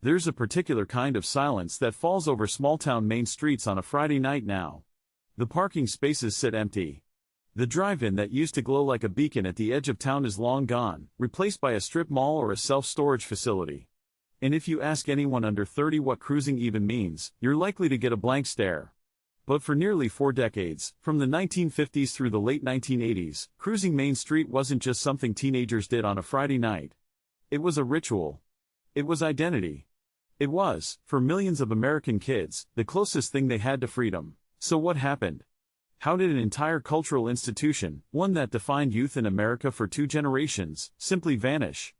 There's a particular kind of silence that falls over small-town main streets on a Friday night now. The parking spaces sit empty. The drive-in that used to glow like a beacon at the edge of town is long gone, replaced by a strip mall or a self-storage facility. And if you ask anyone under 30 what cruising even means, you're likely to get a blank stare. But for nearly 4 decades, from the 1950s through the late 1980s, cruising Main Street wasn't just something teenagers did on a Friday night. It was a ritual. It was identity. It was, for millions of American kids, the closest thing they had to freedom. So what happened? How did an entire cultural institution, one that defined youth in America for 2 generations, simply vanish?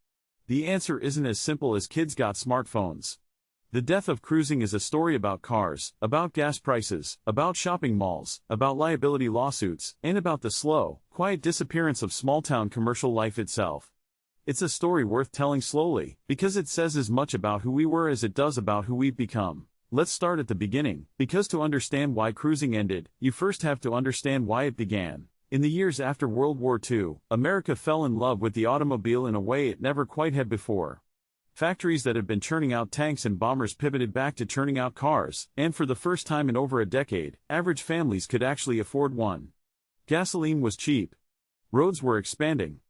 The answer isn't as simple as kids got smartphones. The death of cruising is a story about cars, about gas prices, about shopping malls, about liability lawsuits, and about the slow, quiet disappearance of small-town commercial life itself. It's a story worth telling slowly, because it says as much about who we were as it does about who we've become. Let's start at the beginning, because to understand why cruising ended, you first have to understand why it began. In the years after World War II, America fell in love with the automobile in a way it never quite had before. Factories that had been churning out tanks and bombers pivoted back to churning out cars, and for the first time in over a decade, average families could actually afford one. Gasoline was cheap. Roads were expanding.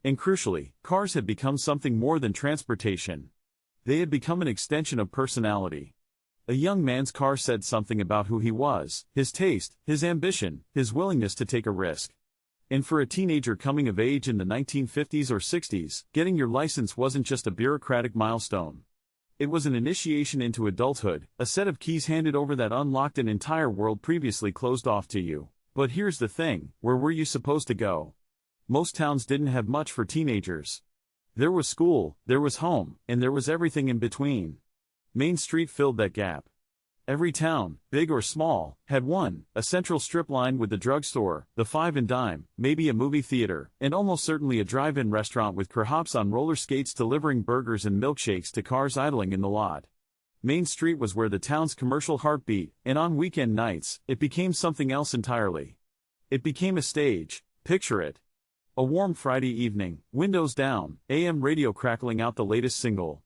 And crucially, cars had become something more than transportation. They had become an extension of personality. A young man's car said something about who he was, his taste, his ambition, his willingness to take a risk. And for a teenager coming of age in the 1950s or 60s, getting your license wasn't just a bureaucratic milestone. It was an initiation into adulthood, a set of keys handed over that unlocked an entire world previously closed off to you. But here's the thing, where were you supposed to go? Most towns didn't have much for teenagers. There was school, there was home, and there was everything in between. Main Street filled that gap. Every town, big or small, had one, a central strip line with the drugstore, the five and dime, maybe a movie theater, and almost certainly a drive-in restaurant with carhops on roller skates delivering burgers and milkshakes to cars idling in the lot. Main Street was where the town's commercial heart beat, and on weekend nights, it became something else entirely. It became a stage. Picture it. A warm Friday evening, windows down, AM radio crackling out the latest single.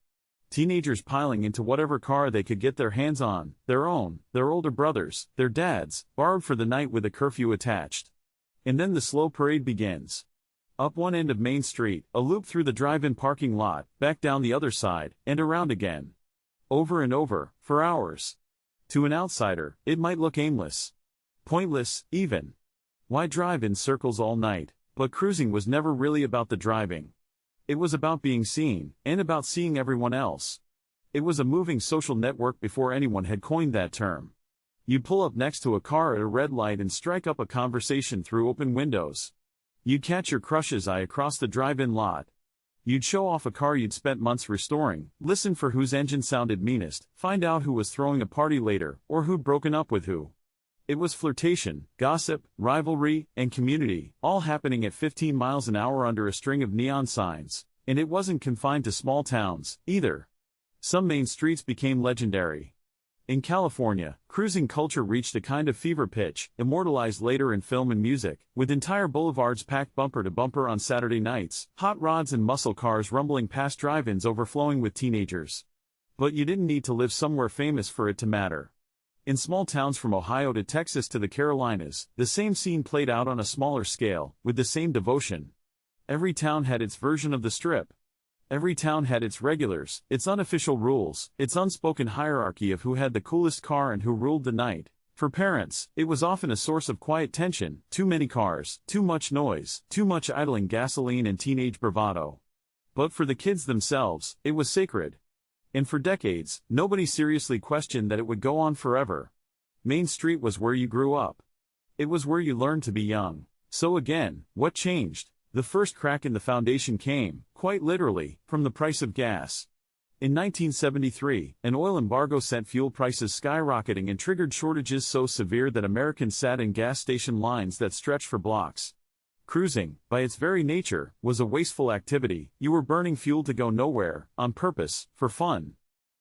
Teenagers piling into whatever car they could get their hands on, their own, their older brothers, their dads, borrowed for the night with a curfew attached. And then the slow parade begins. Up one end of Main Street, a loop through the drive-in parking lot, back down the other side, and around again. Over and over, for hours. To an outsider, it might look aimless. Pointless, even. Why drive in circles all night? But cruising was never really about the driving. It was about being seen, and about seeing everyone else. It was a moving social network before anyone had coined that term. You'd pull up next to a car at a red light and strike up a conversation through open windows. You'd catch your crush's eye across the drive-in lot. You'd show off a car you'd spent months restoring, listen for whose engine sounded meanest, find out who was throwing a party later, or who'd broken up with who. It was flirtation, gossip, rivalry, and community, all happening at 15 miles an hour under a string of neon signs. And it wasn't confined to small towns, either. Some main streets became legendary. In California, cruising culture reached a kind of fever pitch, immortalized later in film and music, with entire boulevards packed bumper to bumper on Saturday nights, hot rods and muscle cars rumbling past drive-ins overflowing with teenagers. But you didn't need to live somewhere famous for it to matter. In small towns from Ohio to Texas to the Carolinas, the same scene played out on a smaller scale, with the same devotion. Every town had its version of the strip. Every town had its regulars, its unofficial rules, its unspoken hierarchy of who had the coolest car and who ruled the night. For parents, it was often a source of quiet tension, too many cars, too much noise, too much idling gasoline and teenage bravado. But for the kids themselves, it was sacred. And for decades, nobody seriously questioned that it would go on forever. Main Street was where you grew up. It was where you learned to be young. So again, what changed? The first crack in the foundation came, quite literally, from the price of gas. In 1973, an oil embargo sent fuel prices skyrocketing and triggered shortages so severe that Americans sat in gas station lines that stretched for blocks. Cruising, by its very nature, was a wasteful activity. You were burning fuel to go nowhere, on purpose, for fun.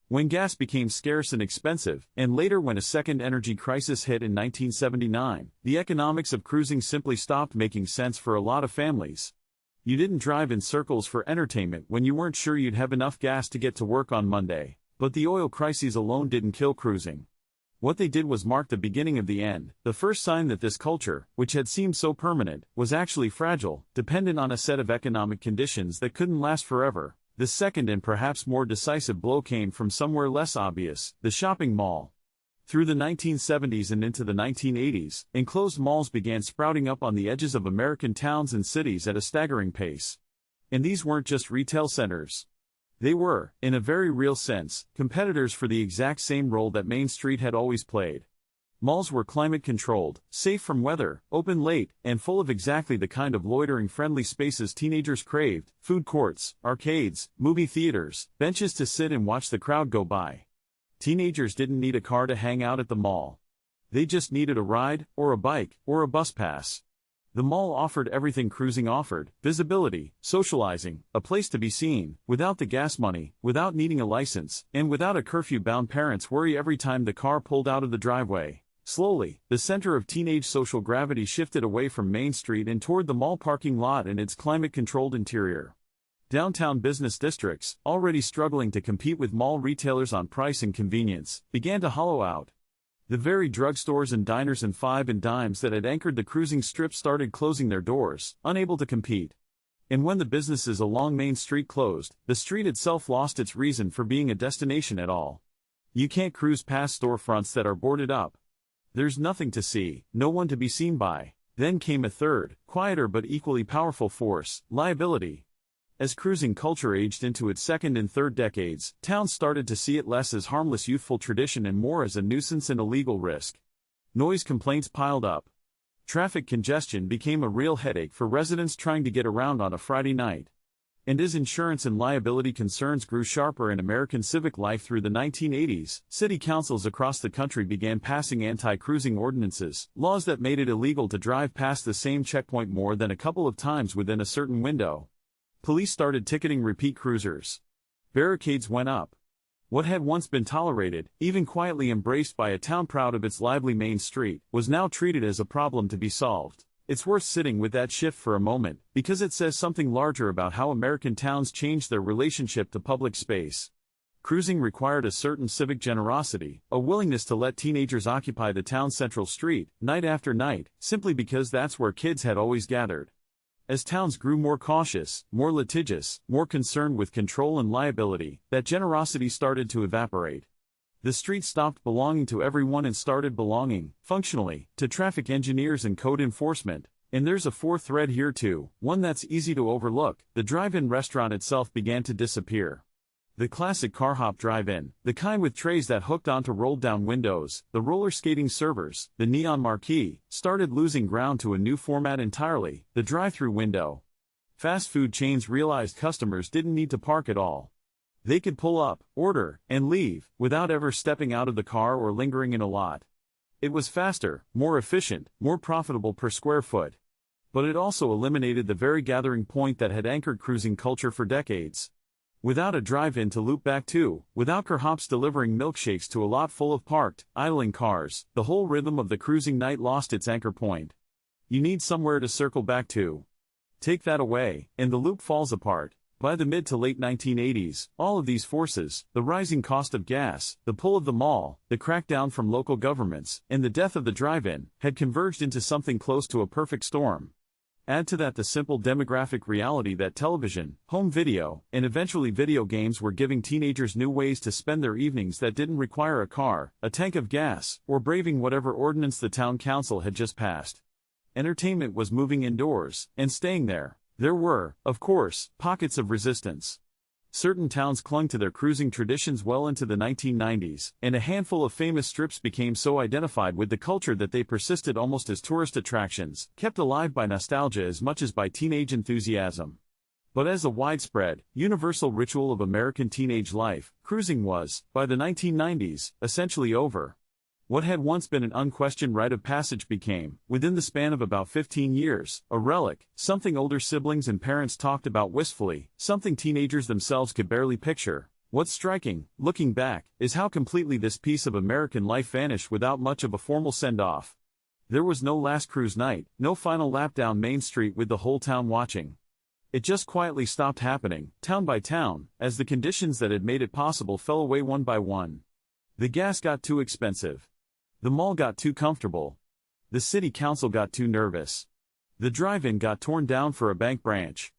When gas became scarce and expensive, and later when a second energy crisis hit in 1979, the economics of cruising simply stopped making sense for a lot of families. You didn't drive in circles for entertainment when you weren't sure you'd have enough gas to get to work on Monday. But the oil crises alone didn't kill cruising. What they did was mark the beginning of the end, the first sign that this culture, which had seemed so permanent, was actually fragile, dependent on a set of economic conditions that couldn't last forever. The second and perhaps more decisive blow came from somewhere less obvious, the shopping mall. Through the 1970s and into the 1980s, enclosed malls began sprouting up on the edges of American towns and cities at a staggering pace. And these weren't just retail centers. They were, in a very real sense, competitors for the exact same role that Main Street had always played. Malls were climate-controlled, safe from weather, open late, and full of exactly the kind of loitering-friendly spaces teenagers craved: food courts, arcades, movie theaters, benches to sit and watch the crowd go by. Teenagers didn't need a car to hang out at the mall. They just needed a ride, or a bike, or a bus pass. The mall offered everything cruising offered: visibility, socializing, a place to be seen, without the gas money, without needing a license, and without a curfew-bound parent's worry every time the car pulled out of the driveway. Slowly, the center of teenage social gravity shifted away from Main Street and toward the mall parking lot and its climate-controlled interior. Downtown business districts, already struggling to compete with mall retailers on price and convenience, began to hollow out. The very drugstores and diners and five and dimes that had anchored the cruising strip started closing their doors, unable to compete. And when the businesses along Main Street closed, the street itself lost its reason for being a destination at all. You can't cruise past storefronts that are boarded up. There's nothing to see, no one to be seen by. Then came a third, quieter but equally powerful force: liability. As cruising culture aged into its second and third decades, towns started to see it less as harmless youthful tradition and more as a nuisance and a legal risk. Noise complaints piled up. Traffic congestion became a real headache for residents trying to get around on a Friday night. And as insurance and liability concerns grew sharper in American civic life through the 1980s, city councils across the country began passing anti-cruising ordinances, laws that made it illegal to drive past the same checkpoint more than a couple of times within a certain window. Police started ticketing repeat cruisers. Barricades went up. What had once been tolerated, even quietly embraced by a town proud of its lively Main Street, was now treated as a problem to be solved. It's worth sitting with that shift for a moment, because it says something larger about how American towns changed their relationship to public space. Cruising required a certain civic generosity, a willingness to let teenagers occupy the town's central street, night after night, simply because that's where kids had always gathered. As towns grew more cautious, more litigious, more concerned with control and liability, that generosity started to evaporate. The street stopped belonging to everyone and started belonging, functionally, to traffic engineers and code enforcement. And there's a fourth thread here too, one that's easy to overlook: the drive-in restaurant itself began to disappear. The classic carhop drive-in, the kind with trays that hooked onto rolled-down windows, the roller skating servers, the neon marquee, started losing ground to a new format entirely: the drive-thru window. Fast food chains realized customers didn't need to park at all. They could pull up, order, and leave, without ever stepping out of the car or lingering in a lot. It was faster, more efficient, more profitable per square foot. But it also eliminated the very gathering point that had anchored cruising culture for decades. Without a drive-in to loop back to, without carhops delivering milkshakes to a lot full of parked, idling cars, the whole rhythm of the cruising night lost its anchor point. You need somewhere to circle back to. Take that away, and the loop falls apart. By the mid to late 1980s, all of these forces, the rising cost of gas, the pull of the mall, the crackdown from local governments, and the death of the drive-in, had converged into something close to a perfect storm. Add to that the simple demographic reality that television, home video, and eventually video games were giving teenagers new ways to spend their evenings that didn't require a car, a tank of gas, or braving whatever ordinance the town council had just passed. Entertainment was moving indoors, and staying there. There were, of course, pockets of resistance. Certain towns clung to their cruising traditions well into the 1990s, and a handful of famous strips became so identified with the culture that they persisted almost as tourist attractions, kept alive by nostalgia as much as by teenage enthusiasm. But as a widespread, universal ritual of American teenage life, cruising was, by the 1990s, essentially over. What had once been an unquestioned rite of passage became, within the span of about 15 years, a relic, something older siblings and parents talked about wistfully, something teenagers themselves could barely picture. What's striking, looking back, is how completely this piece of American life vanished without much of a formal send-off. There was no last cruise night, no final lap down Main Street with the whole town watching. It just quietly stopped happening, town by town, as the conditions that had made it possible fell away one by one. The gas got too expensive. The mall got too comfortable. The city council got too nervous. The drive-in got torn down for a bank branch.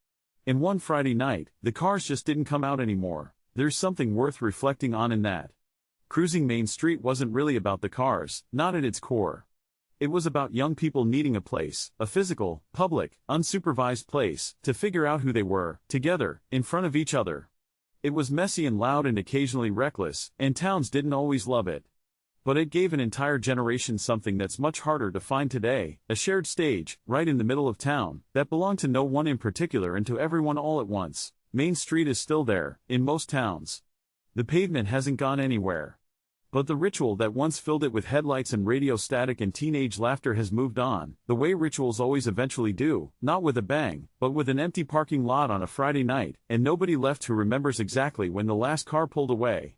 And one Friday night, the cars just didn't come out anymore. There's something worth reflecting on in that. Cruising Main Street wasn't really about the cars, not at its core. It was about young people needing a place, a physical, public, unsupervised place, to figure out who they were, together, in front of each other. It was messy and loud and occasionally reckless, and towns didn't always love it. But it gave an entire generation something that's much harder to find today, a shared stage, right in the middle of town, that belonged to no one in particular and to everyone all at once. Main Street is still there, in most towns. The pavement hasn't gone anywhere. But the ritual that once filled it with headlights and radio static and teenage laughter has moved on, the way rituals always eventually do, not with a bang, but with an empty parking lot on a Friday night, and nobody left who remembers exactly when the last car pulled away.